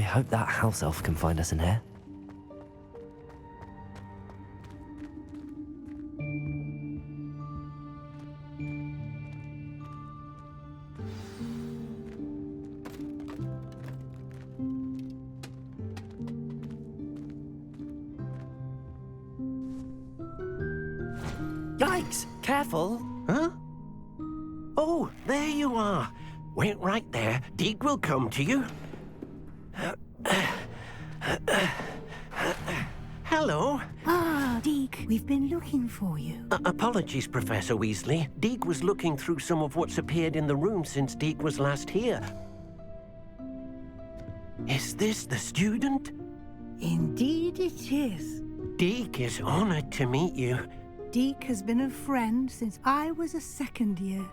I hope that house elf can find us in here. Yikes! Careful! Huh? Oh, there you are. Wait right there. Deek will come to you. Hello. Ah, Deek, we've been looking for you. Apologies, Professor Weasley. Deek was looking through some of what's appeared in the room since Deek was last here. Is this the student? Indeed it is. Deek is honored to meet you. Deek has been a friend since I was a second year.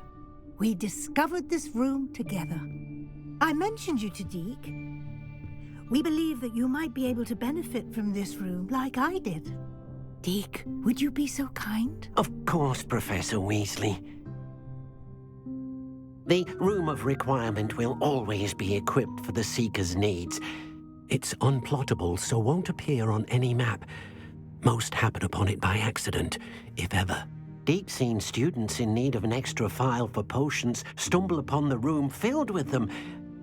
We discovered this room together. I mentioned you to Deek. We believe that you might be able to benefit from this room like I did. Deek, would you be so kind? Of course, Professor Weasley. The Room of Requirement will always be equipped for the Seeker's needs. It's unplottable, so won't appear on any map. Most happen upon it by accident, if ever. Deek's seen students in need of an extra file for potions stumble upon the room filled with them.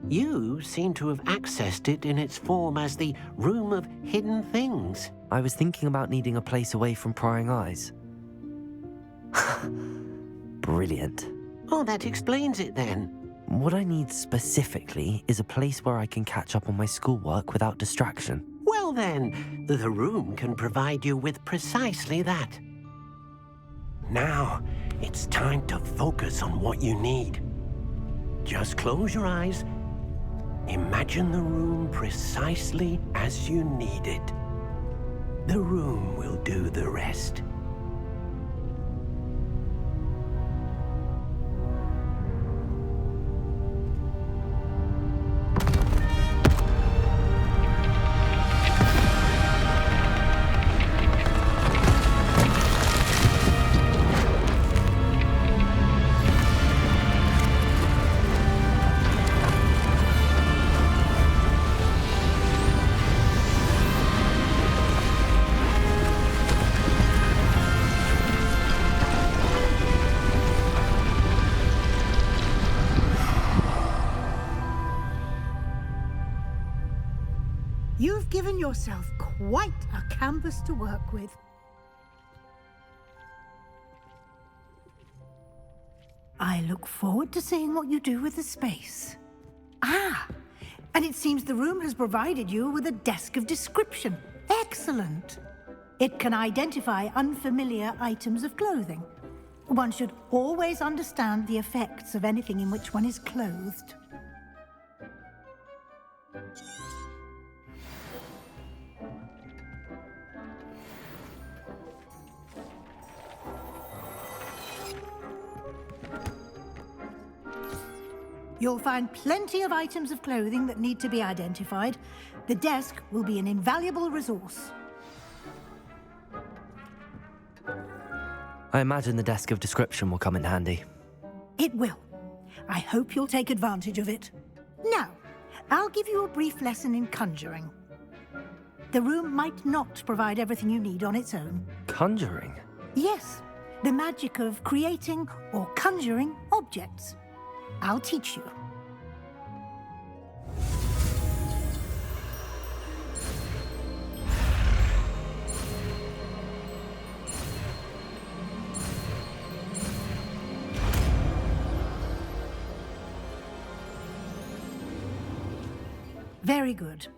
You seem to have accessed it in its form as the Room of Hidden Things. I was thinking about needing a place away from prying eyes. Brilliant. Oh, that explains it then. What I need specifically is a place where I can catch up on my schoolwork without distraction. Well then, the room can provide you with precisely that. Now, it's time to focus on what you need. Just close your eyes. Imagine the room precisely as you need it. The room will do the rest. You've given yourself quite a canvas to work with. I look forward to seeing what you do with the space. Ah, and it seems the room has provided you with a desk of description. Excellent. It can identify unfamiliar items of clothing. One should always understand the effects of anything in which one is clothed. You'll find plenty of items of clothing that need to be identified. The desk will be an invaluable resource. I imagine the desk of description will come in handy. It will. I hope you'll take advantage of it. Now, I'll give you a brief lesson in conjuring. The room might not provide everything you need on its own. Conjuring? Yes, the magic of creating or conjuring objects. I'll teach you. Very good.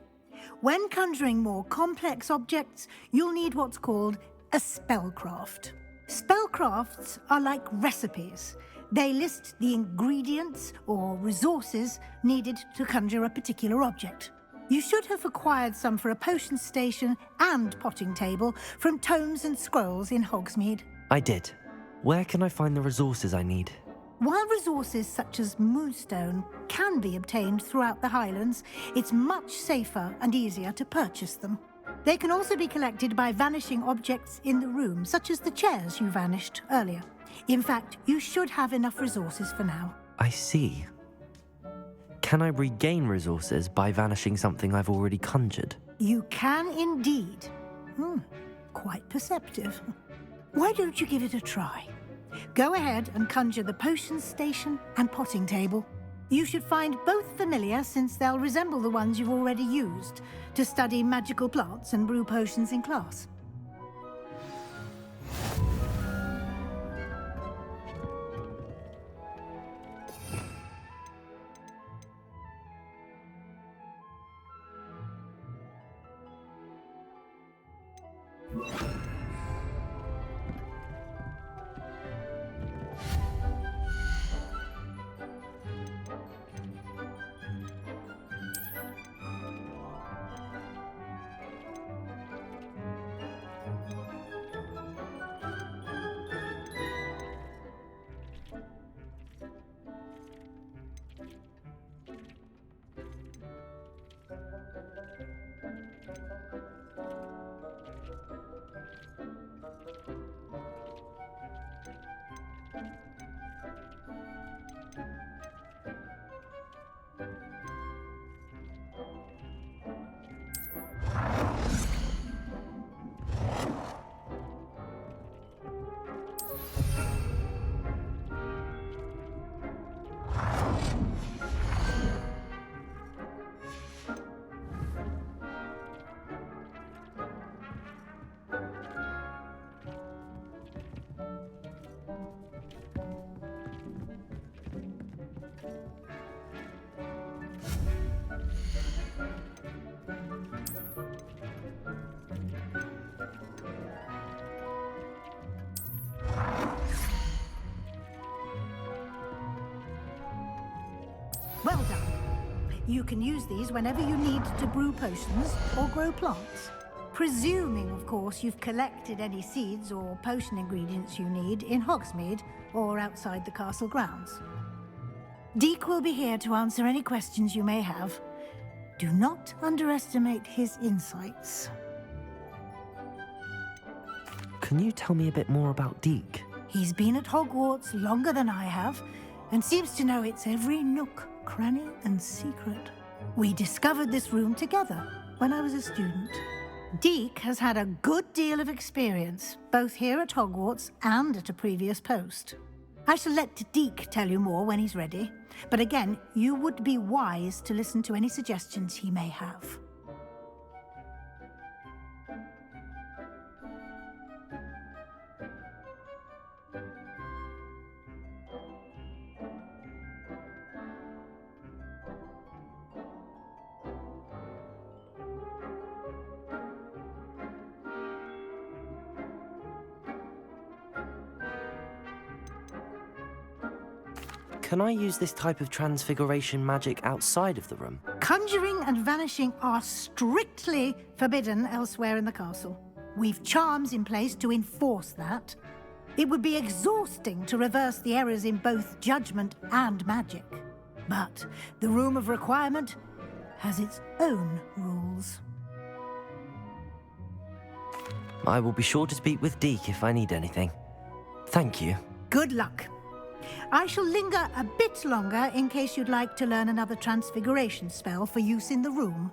When conjuring more complex objects, you'll need what's called a spellcraft. Spellcrafts are like recipes. They list the ingredients or resources needed to conjure a particular object. You should have acquired some for a potion station and potting table from tomes and scrolls in Hogsmeade. I did. Where can I find the resources I need? While resources such as moonstone can be obtained throughout the Highlands, it's much safer and easier to purchase them. They can also be collected by vanishing objects in the room, such as the chairs you vanished earlier. In fact, you should have enough resources for now. I see. Can I regain resources by vanishing something I've already conjured? You can indeed. Quite perceptive. Why don't you give it a try? Go ahead and conjure the potions station and potting table. You should find both familiar, since they'll resemble the ones you've already used to study magical plants and brew potions in class. Well done. You can use these whenever you need to brew potions or grow plants. Presuming, of course, you've collected any seeds or potion ingredients you need in Hogsmeade or outside the castle grounds. Deek will be here to answer any questions you may have. Do not underestimate his insights. Can you tell me a bit more about Deek? He's been at Hogwarts longer than I have, and seems to know its every nook, cranny, and secret. We discovered this room together when I was a student. Deek has had a good deal of experience, both here at Hogwarts and at a previous post. I shall let Deek tell you more when he's ready, but again, you would be wise to listen to any suggestions he may have. Can I use this type of transfiguration magic outside of the room? Conjuring and vanishing are strictly forbidden elsewhere in the castle. We've charms in place to enforce that. It would be exhausting to reverse the errors in both judgment and magic. But the Room of Requirement has its own rules. I will be sure to speak with Deek if I need anything. Thank you. Good luck. I shall linger a bit longer in case you'd like to learn another transfiguration spell for use in the room.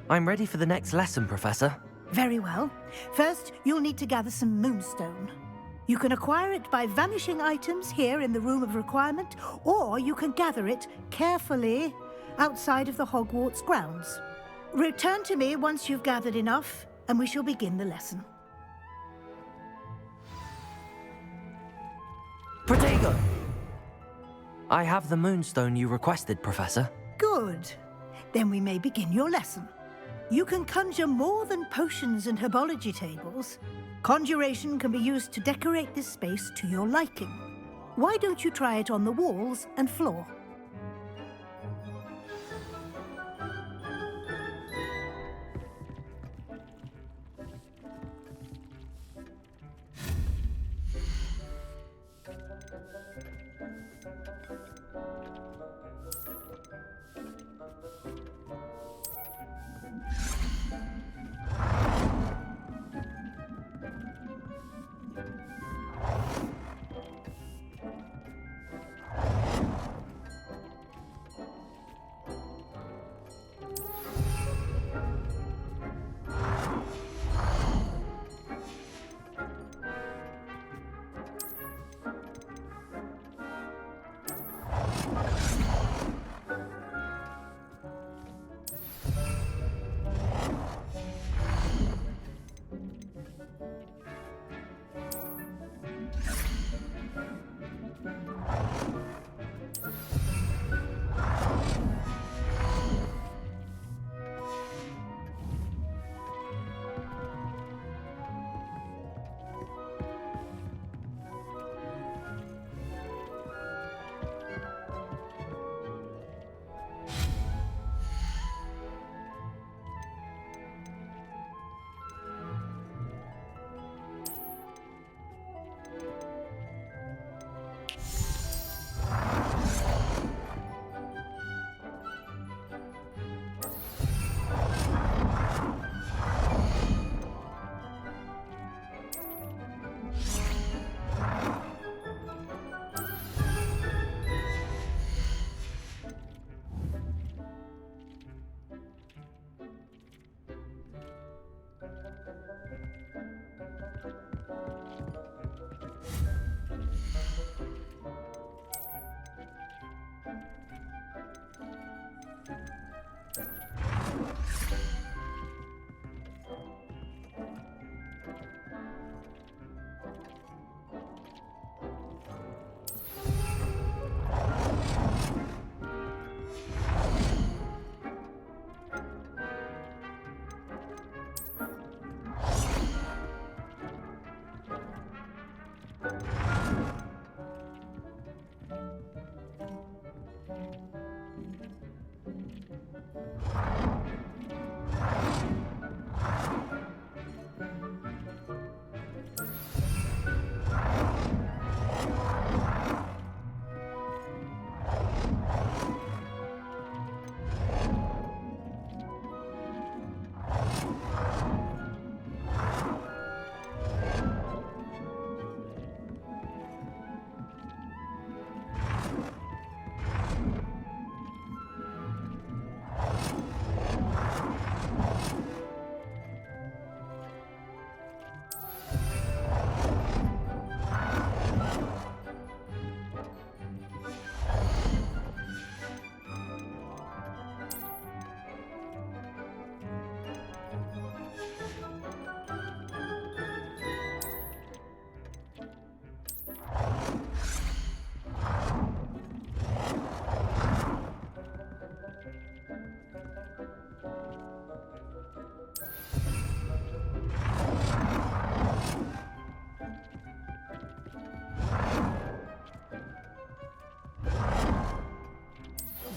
I'm ready for the next lesson, Professor. Very well. First, you'll need to gather some moonstone. You can acquire it by vanishing items here in the Room of Requirement, or you can gather it carefully outside of the Hogwarts grounds. Return to me once you've gathered enough, and we shall begin the lesson. Protego! I have the moonstone you requested, Professor. Good. Then we may begin your lesson. You can conjure more than potions and herbology tables. Conjuration can be used to decorate this space to your liking. Why don't you try it on the walls and floor?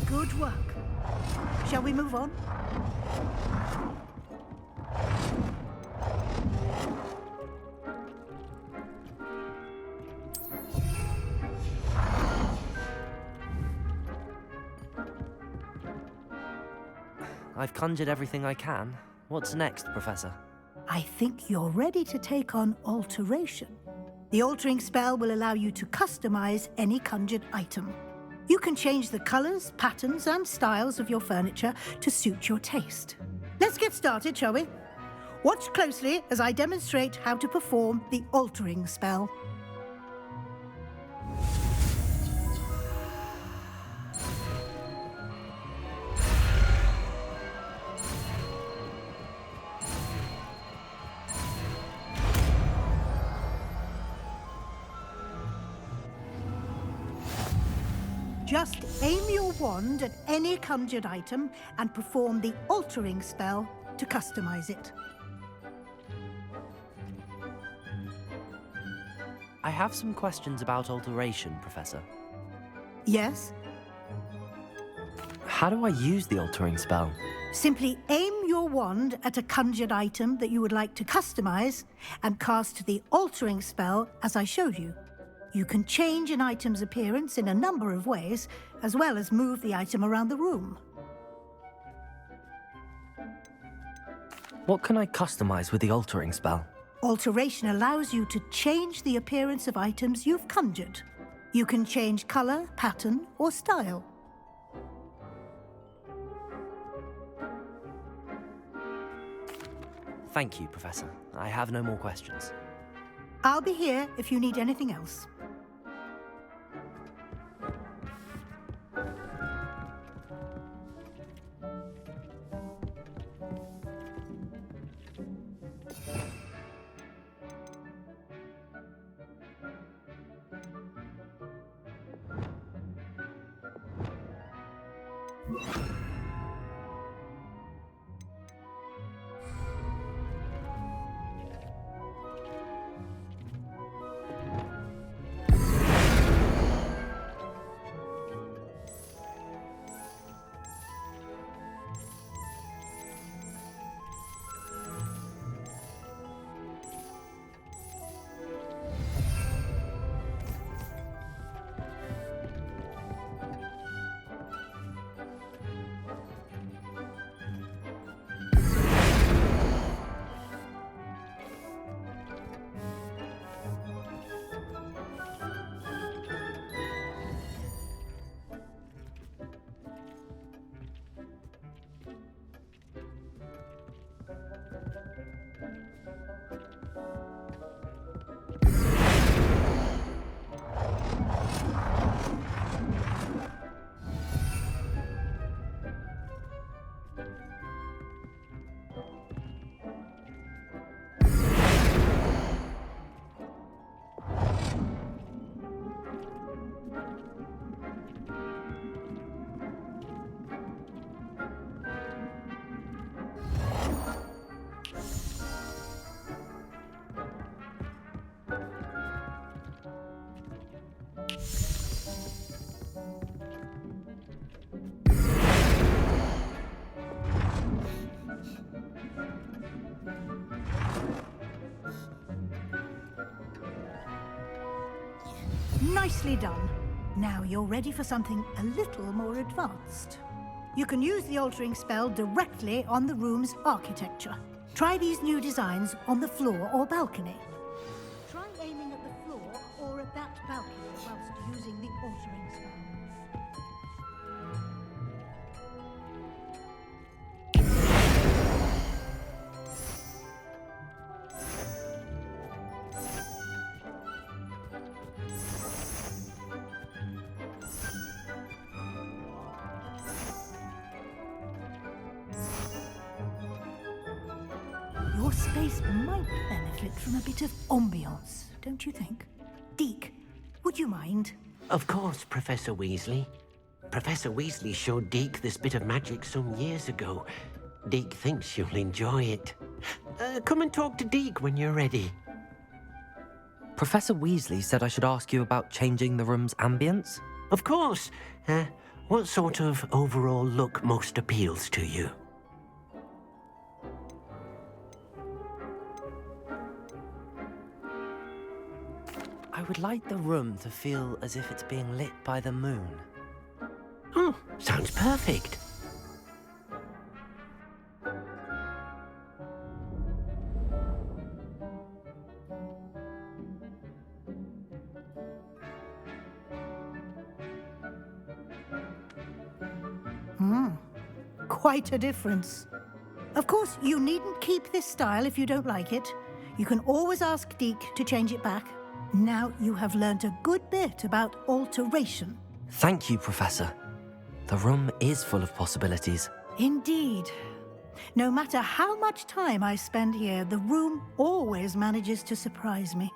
Good work. Shall we move on? I've conjured everything I can. What's next, Professor? I think you're ready to take on alteration. The altering spell will allow you to customize any conjured item. You can change the colors, patterns, and styles of your furniture to suit your taste. Let's get started, shall we? Watch closely as I demonstrate how to perform the altering spell. Just aim your wand at any conjured item and perform the altering spell to customize it. I have some questions about alteration, Professor. Yes? How do I use the altering spell? Simply aim your wand at a conjured item that you would like to customize and cast the altering spell as I showed you. You can change an item's appearance in a number of ways, as well as move the item around the room. What can I customize with the altering spell? Alteration allows you to change the appearance of items you've conjured. You can change color, pattern, or style. Thank you, Professor. I have no more questions. I'll be here if you need anything else. Nicely done. Now you're ready for something a little more advanced. You can use the altering spell directly on the room's architecture. Try these new designs on the floor or balcony. Try aiming at the floor or at that balcony whilst using the altering spell. Your space might benefit from a bit of ambiance, don't you think? Deke, would you mind? Of course, Professor Weasley. Professor Weasley showed Deke this bit of magic some years ago. Deke thinks you'll enjoy it. Come and talk to Deke when you're ready. Professor Weasley said I should ask you about changing the room's ambience? Of course. What sort of overall look most appeals to you? I would like the room to feel as if it's being lit by the moon. Oh, sounds perfect. Quite a difference. Of course, you needn't keep this style if you don't like it. You can always ask Deke to change it back. Now you have learnt a good bit about alteration. Thank you, Professor. The room is full of possibilities. Indeed. No matter how much time I spend here, the room always manages to surprise me.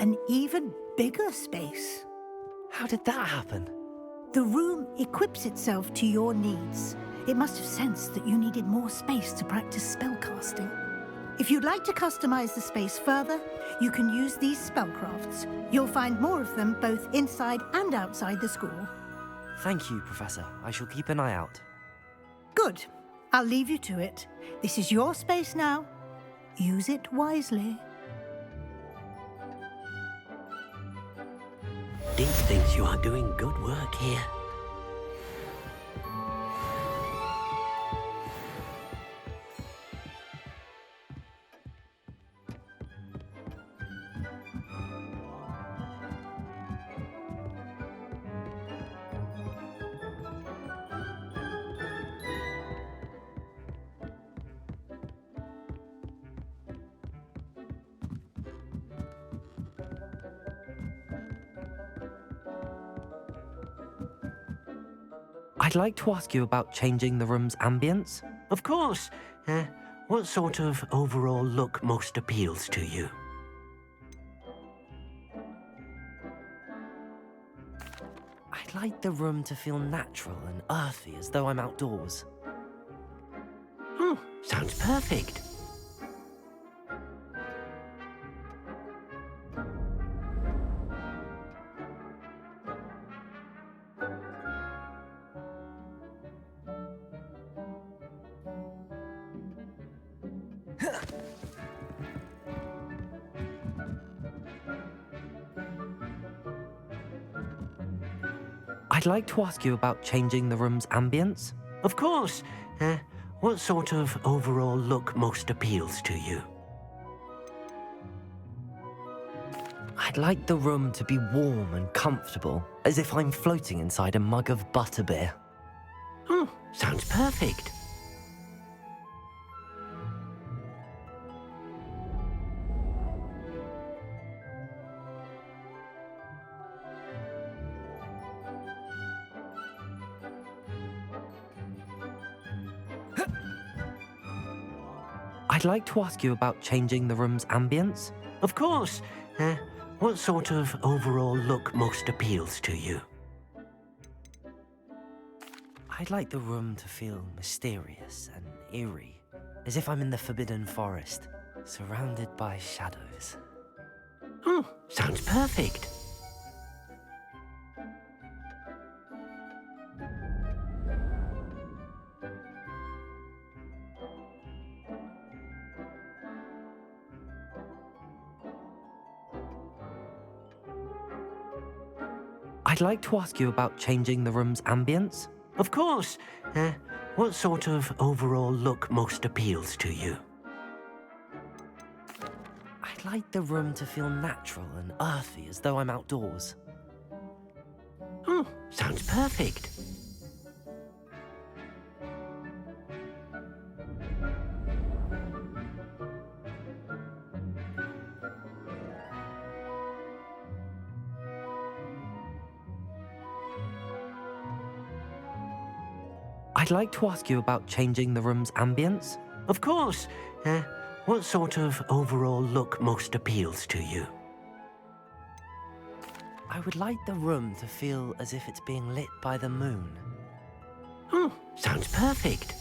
An even bigger space. How did that happen? The room equips itself to your needs. It must have sensed that you needed more space to practice spellcasting. If you'd like to customize the space further, you can use these spellcrafts. You'll find more of them both inside and outside the school. Thank you, Professor. I shall keep an eye out. Good. I'll leave you to it. This is your space now. Use it wisely. Deke thinks you are doing good work here. I'd like to ask you about changing the room's ambience. Of course. What sort of overall look most appeals to you? I'd like the room to feel natural and earthy, as though I'm outdoors. Oh, sounds perfect. I'd like to ask you about changing the room's ambience. Of course. What sort of overall look most appeals to you? I'd like the room to be warm and comfortable, as if I'm floating inside a mug of butterbeer. Oh, sounds perfect. I'd like to ask you about changing the room's ambience. Of course. What sort of overall look most appeals to you? I'd like the room to feel mysterious and eerie, as if I'm in the Forbidden Forest, surrounded by shadows. Oh, sounds perfect. I'd like to ask you about changing the room's ambience. Of course. What sort of overall look most appeals to you? I'd like the room to feel natural and earthy, as though I'm outdoors. Oh, sounds perfect. I'd like to ask you about changing the room's ambience. Of course. What sort of overall look most appeals to you? I would like the room to feel as if it's being lit by the moon. Oh, sounds perfect.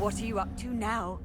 What are you up to now?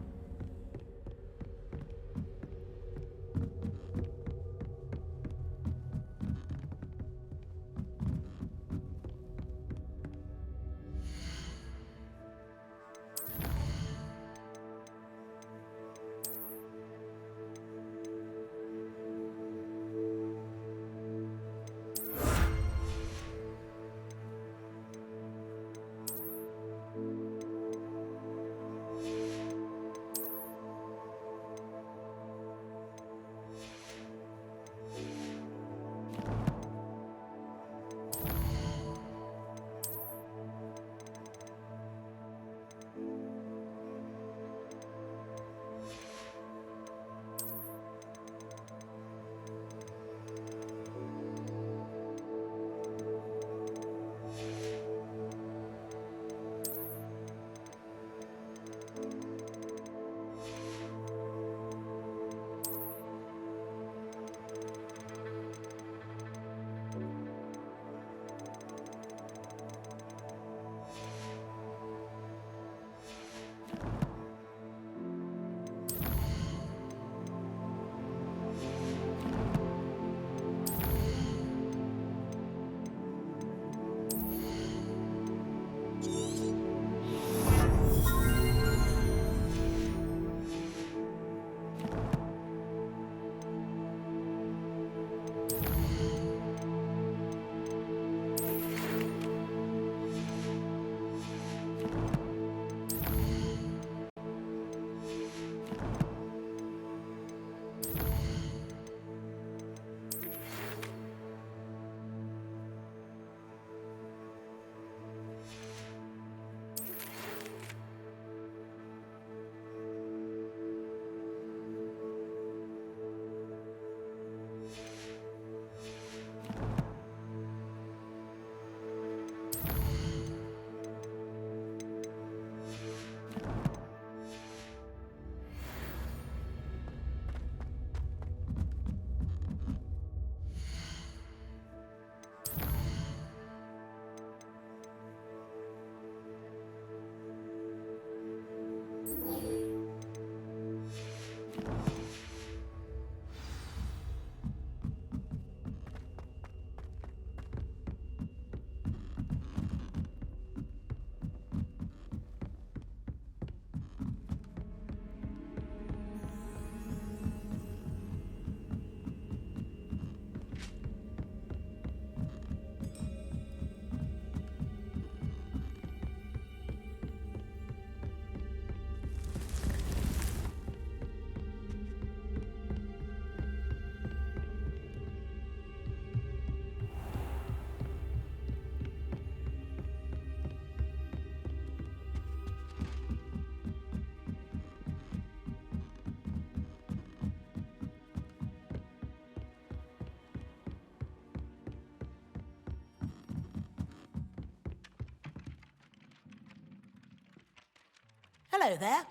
Hello there.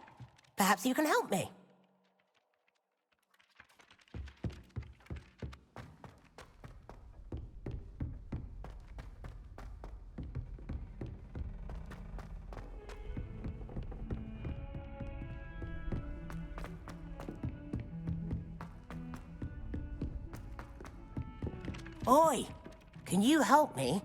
Perhaps you can help me. Oi, can you help me?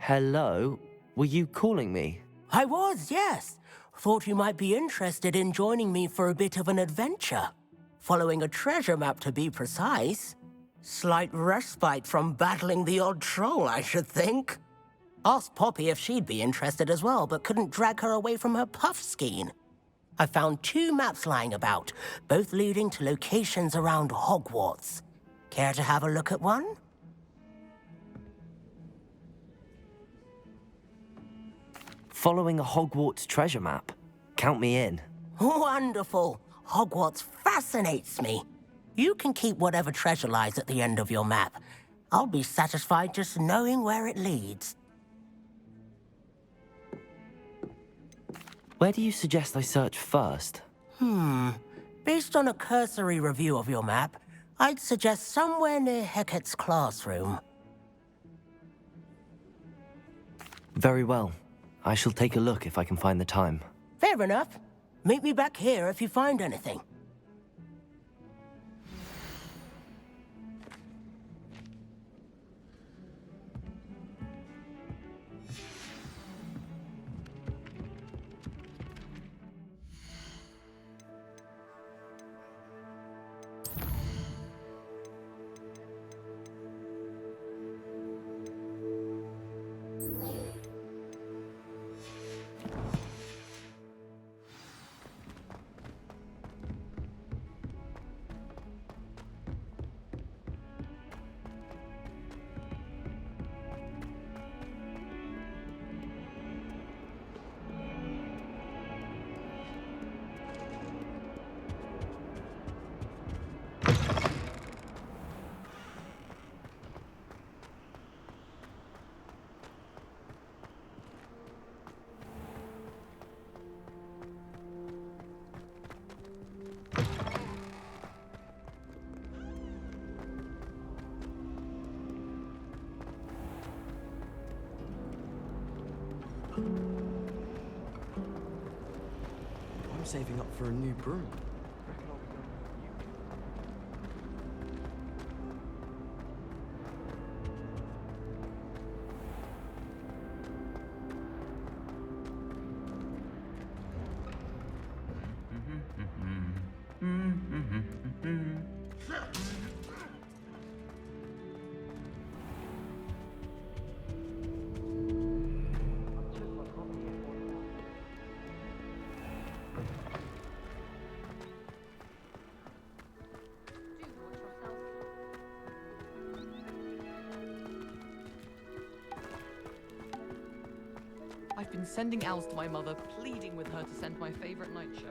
Hello? Were you calling me? I was, yes. Thought you might be interested in joining me for a bit of an adventure. Following a treasure map, to be precise. Slight respite from battling the odd troll, I should think. Asked Poppy if she'd be interested as well, but couldn't drag her away from her puff skein. I found 2 maps lying about, both leading to locations around Hogwarts. Care to have a look at one? Following a Hogwarts treasure map? Count me in. Wonderful. Hogwarts fascinates me. You can keep whatever treasure lies at the end of your map. I'll be satisfied just knowing where it leads. Where do you suggest I search first? Based on a cursory review of your map, I'd suggest somewhere near Hecat's classroom. Very well. I shall take a look if I can find the time. Fair enough. Meet me back here if you find anything. I'm saving up for a new broom. I've been sending owls to my mother, pleading with her to send my favorite nightshirt.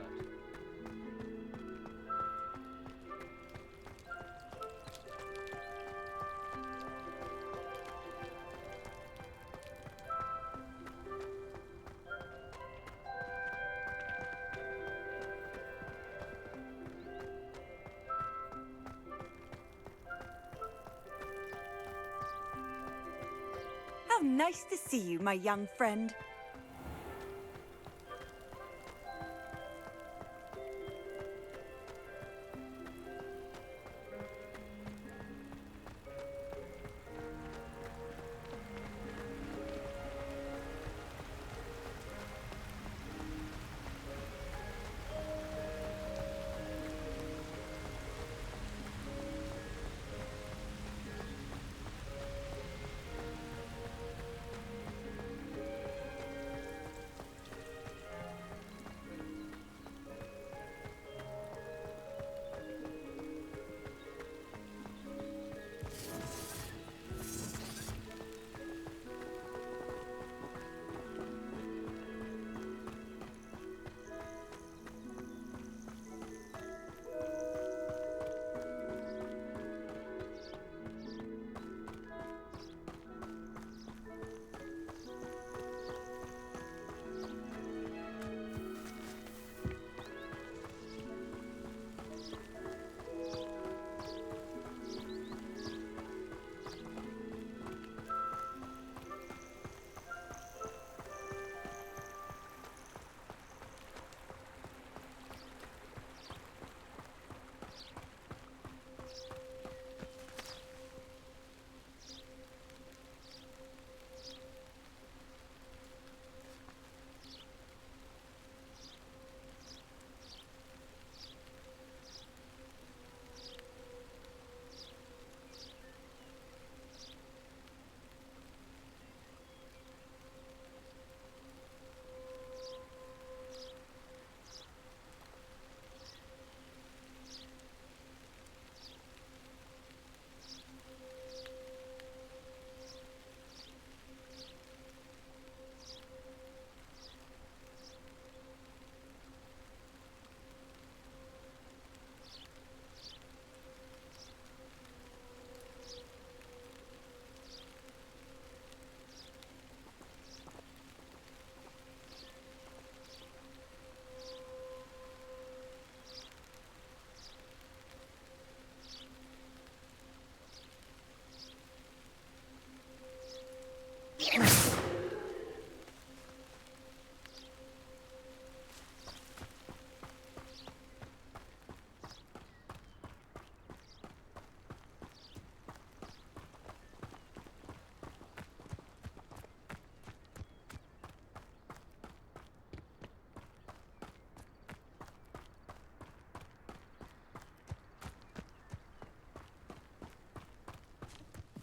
How nice to see you, my young friend.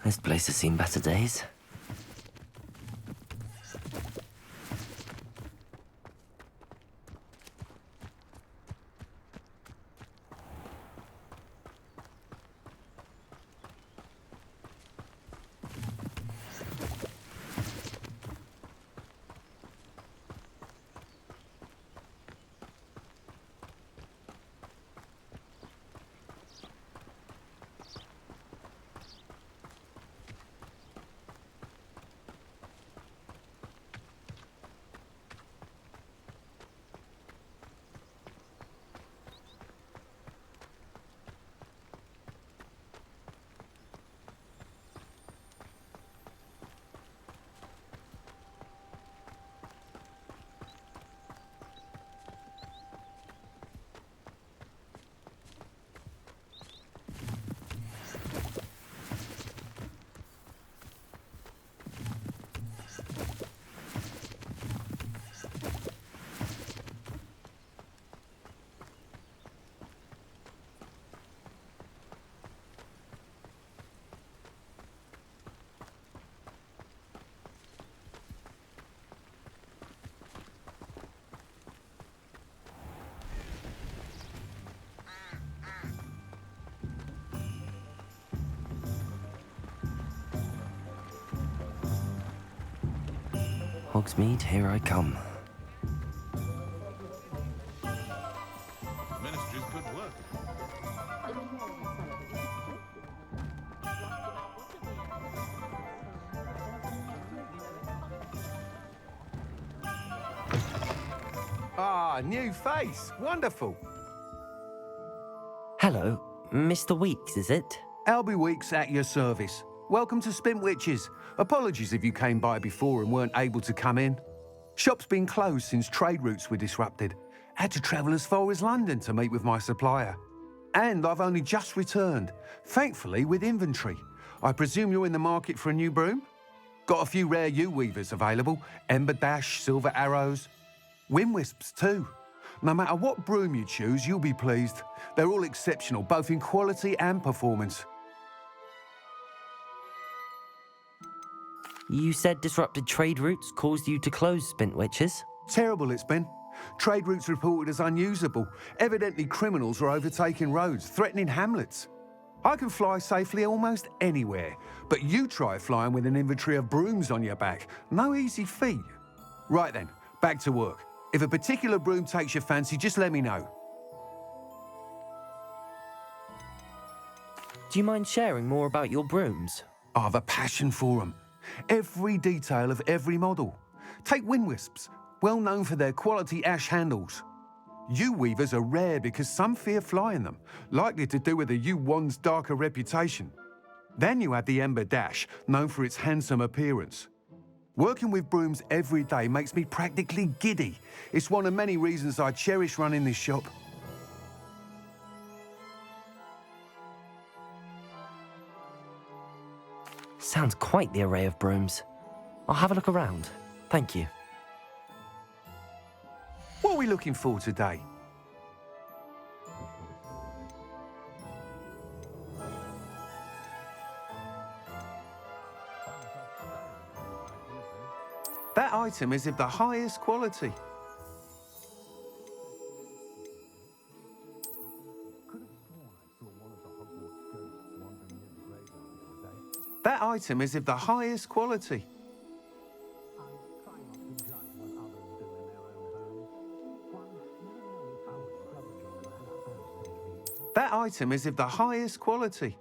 This place has seen better days. Hogsmeade, here I come. Ministry's good work. Ah, new face. Wonderful. Hello, Mr. Weeks, is it? Albie Weeks at your service. Welcome to Spintwitches. Apologies if you came by before and weren't able to come in. Shop's been closed since trade routes were disrupted. Had to travel as far as London to meet with my supplier. And I've only just returned, thankfully with inventory. I presume you're in the market for a new broom? Got a few rare yew-weavers available. Ember Dash, Silver Arrows. Wind Wisps too. No matter what broom you choose, you'll be pleased. They're all exceptional, both in quality and performance. You said disrupted trade routes caused you to close Spintwitches? Terrible it's been. Trade routes reported as unusable. Evidently criminals are overtaking roads, threatening hamlets. I can fly safely almost anywhere, but you try flying with an inventory of brooms on your back. No easy feat. Right then, back to work. If a particular broom takes your fancy, just let me know. Do you mind sharing more about your brooms? I have a passion for them. Every detail of every model. Take Wind Wisps, well known for their quality ash handles. Yew weavers are rare because some fear flying them, likely to do with the yew wand's darker reputation. Then you have the Ember Dash, known for its handsome appearance. Working with brooms every day makes me practically giddy. It's one of many reasons I cherish running this shop. Sounds quite the array of brooms. I'll have a look around. Thank you. What are we looking for today? That item is of the highest quality. That item is of the highest quality. That item is of the highest quality.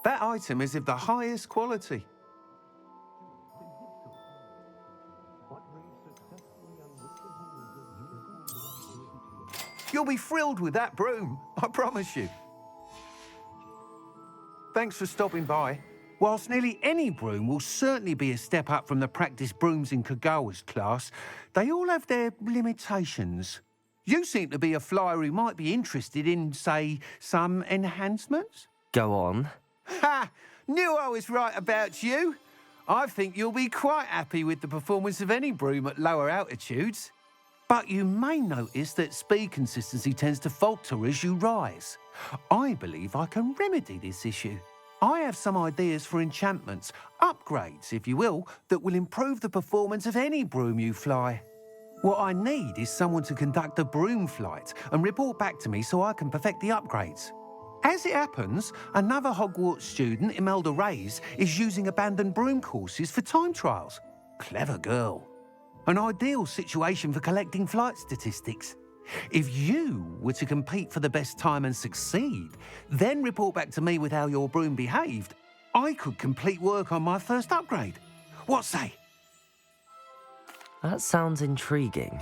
That item is of the highest quality. You'll be thrilled with that broom, I promise you. Thanks for stopping by. Whilst nearly any broom will certainly be a step up from the practice brooms in Kagawa's class, they all have their limitations. You seem to be a flyer who might be interested in, say, some enhancements? Go on. Ha! Knew I was right about you. I think you'll be quite happy with the performance of any broom at lower altitudes. But you may notice that speed consistency tends to falter as you rise. I believe I can remedy this issue. I have some ideas for enchantments, upgrades, if you will, that will improve the performance of any broom you fly. What I need is someone to conduct a broom flight and report back to me so I can perfect the upgrades. As it happens, another Hogwarts student, Imelda Reyes, is using abandoned broom courses for time trials. Clever girl. An ideal situation for collecting flight statistics. If you were to compete for the best time and succeed, then report back to me with how your broom behaved, I could complete work on my first upgrade. What say? That sounds intriguing.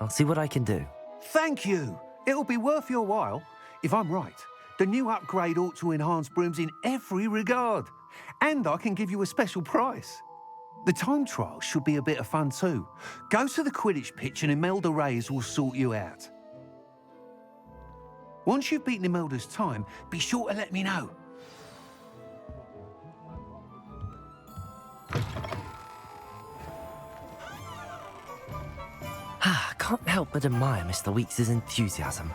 I'll see what I can do. Thank you. It'll be worth your while. If I'm right, the new upgrade ought to enhance brooms in every regard. And I can give you a special price. The time trial should be a bit of fun too. Go to the Quidditch pitch and Imelda Reyes will sort you out. Once you've beaten Imelda's time, be sure to let me know. I can't help but admire Mr. Weeks' enthusiasm.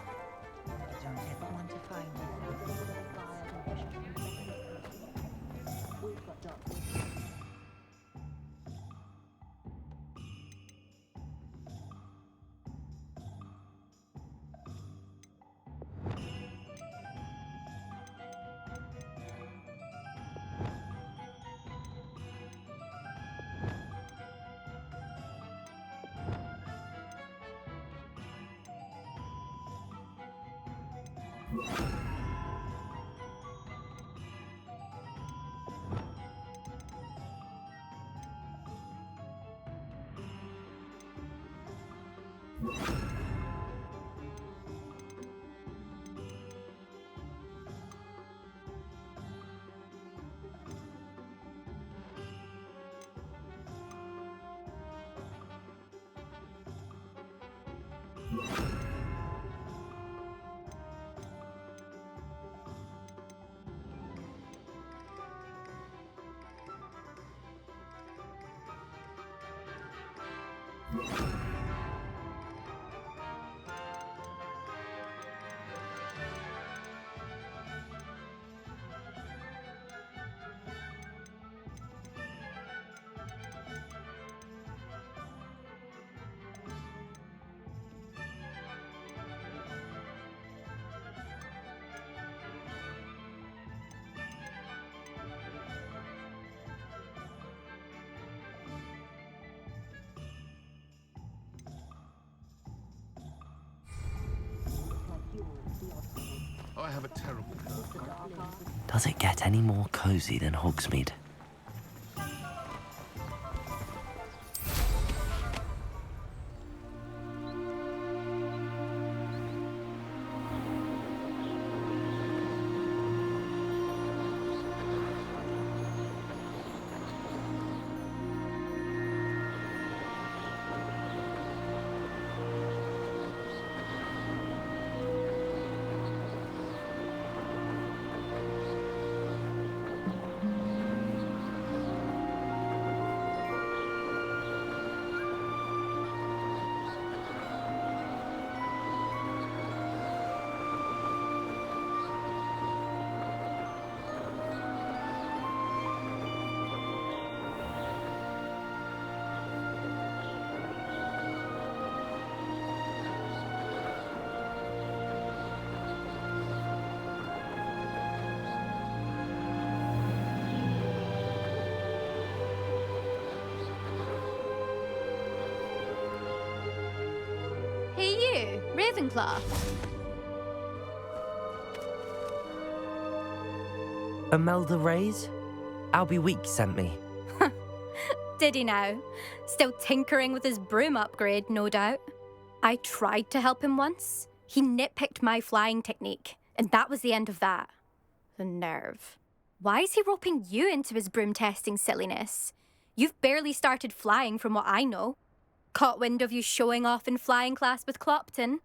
I have a terrible Does it get any more cozy than Hogsmeade? Hey you, Ravenclaw. Imelda Reyes? Albie Weeks sent me. Did he now? Still tinkering with his broom upgrade, no doubt. I tried to help him once. He nitpicked my flying technique, and that was the end of that. The nerve. Why is he roping you into his broom testing silliness? You've barely started flying from what I know. Caught wind of you showing off in flying class with Clopton.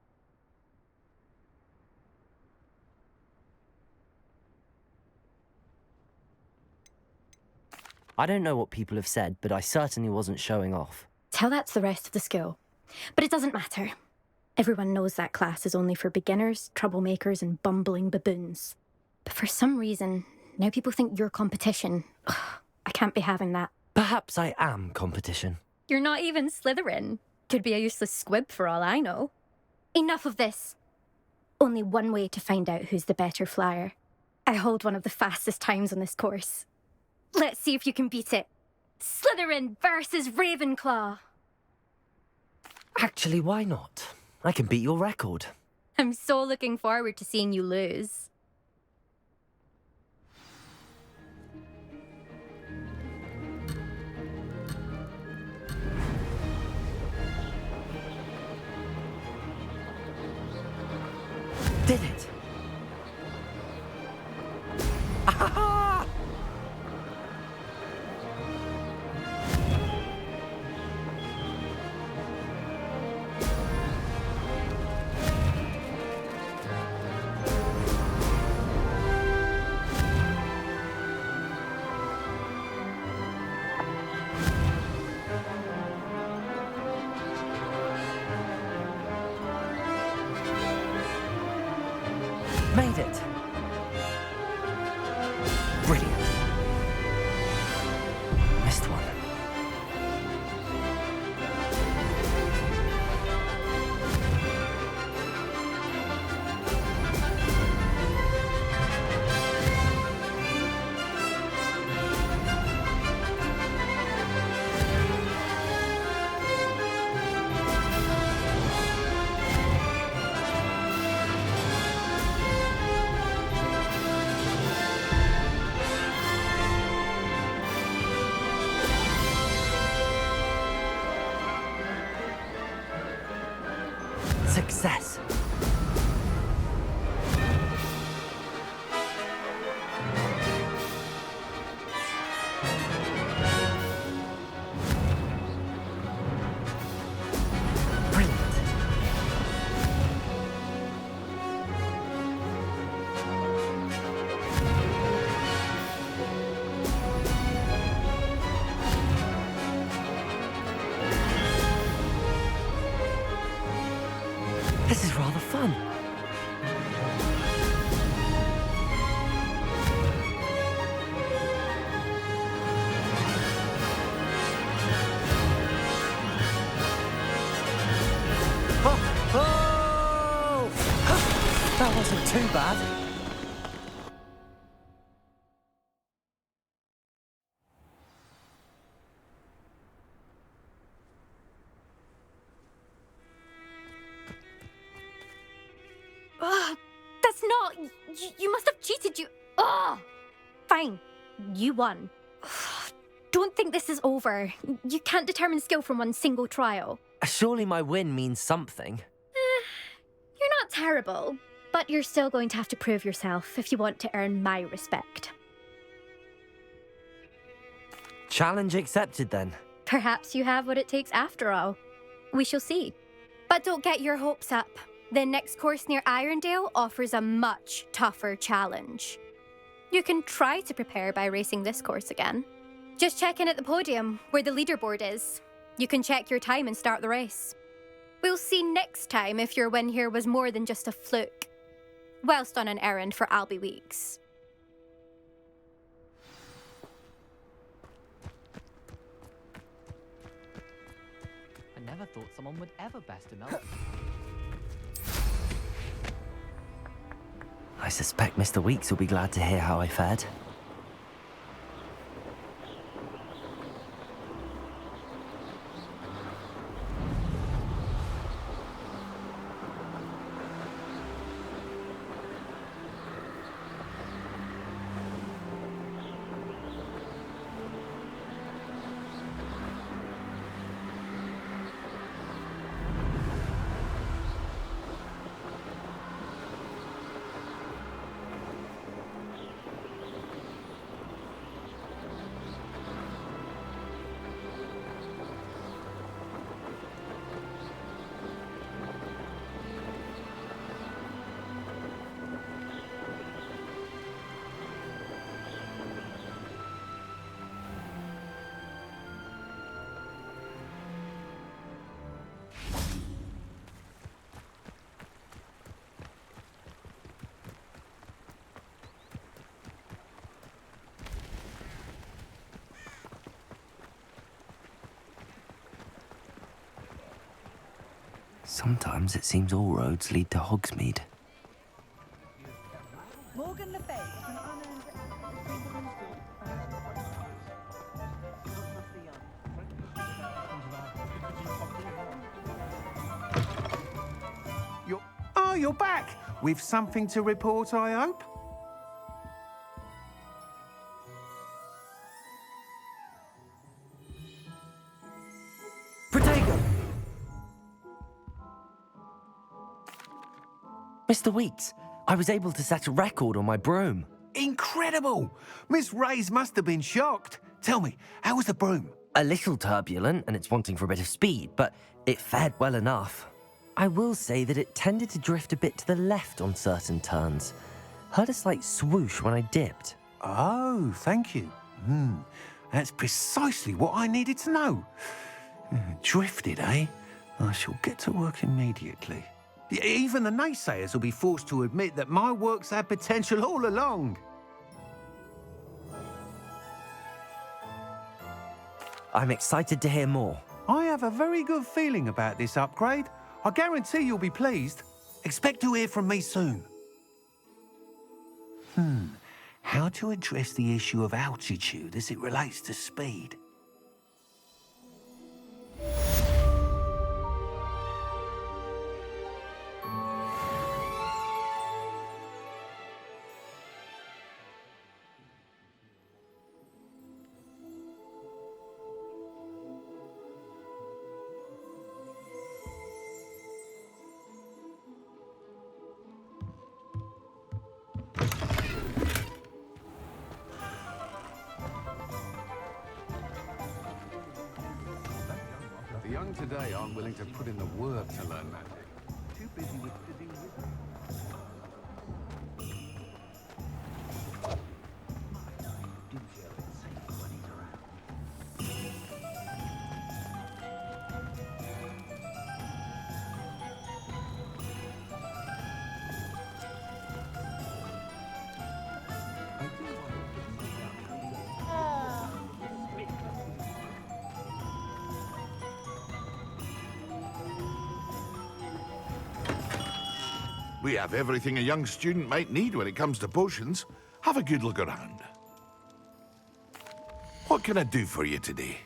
I don't know what people have said, but I certainly wasn't showing off. Tell that to the rest of the school. But it doesn't matter. Everyone knows that class is only for beginners, troublemakers, and bumbling baboons. But for some reason, now people think you're competition. Ugh, I can't be having that. Perhaps I am competition. You're not even Slytherin. Could be a useless squib for all I know. Enough of this. Only one way to find out who's the better flyer. I hold one of the fastest times on this course. Let's see if you can beat it. Slytherin versus Ravenclaw. Actually, why not? I can beat your record. I'm so looking forward to seeing you lose. Did it! Ah! Made it! Brilliant. Missed one. Success. Brilliant. This is rather fun. Oh! That wasn't too bad. Ugh, that's not... You must have cheated, you... Ugh! Fine. You won. Ugh, don't think this is over. You can't determine skill from one single trial. Surely my win means something. You're not terrible, but you're still going to have to prove yourself if you want to earn my respect. Challenge accepted then. Perhaps you have what it takes after all. We shall see. But don't get your hopes up. The next course near Irondale offers a much tougher challenge. You can try to prepare by racing this course again. Just check in at the podium, where the leaderboard is. You can check your time and start the race. We'll see next time if your win here was more than just a fluke. Whilst on an errand for Albie Weeks. I never thought someone would ever best him out. I suspect Mr. Weeks will be glad to hear how I fared. Sometimes it seems all roads lead to Hogsmeade. Morgan Le Fay, an unearned You're back! With something to report, I hope? Protego! Mr. Weeks, I was able to set a record on my broom. Incredible! Miss Reyes must have been shocked. Tell me, how was the broom? A little turbulent, and it's wanting for a bit of speed, but it fared well enough. I will say that it tended to drift a bit to the left on certain turns. Heard a slight swoosh when I dipped. Oh, thank you. That's precisely what I needed to know. Drifted, eh? I shall get to work immediately. Even the naysayers will be forced to admit that my work's had potential all along. I'm excited to hear more. I have a very good feeling about this upgrade. I guarantee you'll be pleased. Expect to hear from me soon. How to address the issue of altitude as it relates to speed? The young today aren't willing to put in the work to learn magic. Too busy with fiddling with We have everything a young student might need when it comes to potions. Have a good look around. What can I do for you today?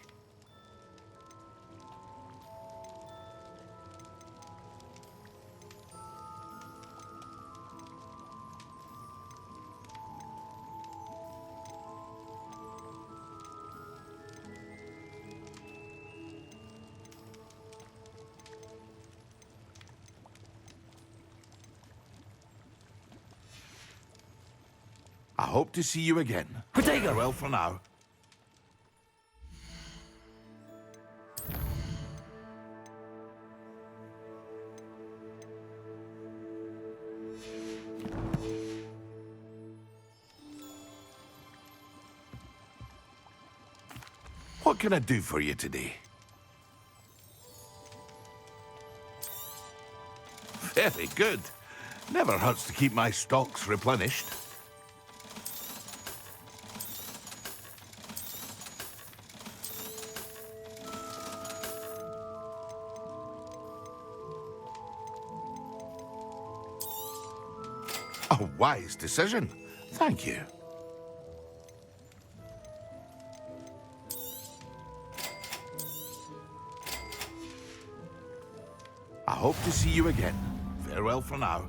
I hope to see you again. Protego! Farewell for now. What can I do for you today? Very good. Never hurts to keep my stocks replenished. A wise decision. Thank you. I hope to see you again. Farewell for now.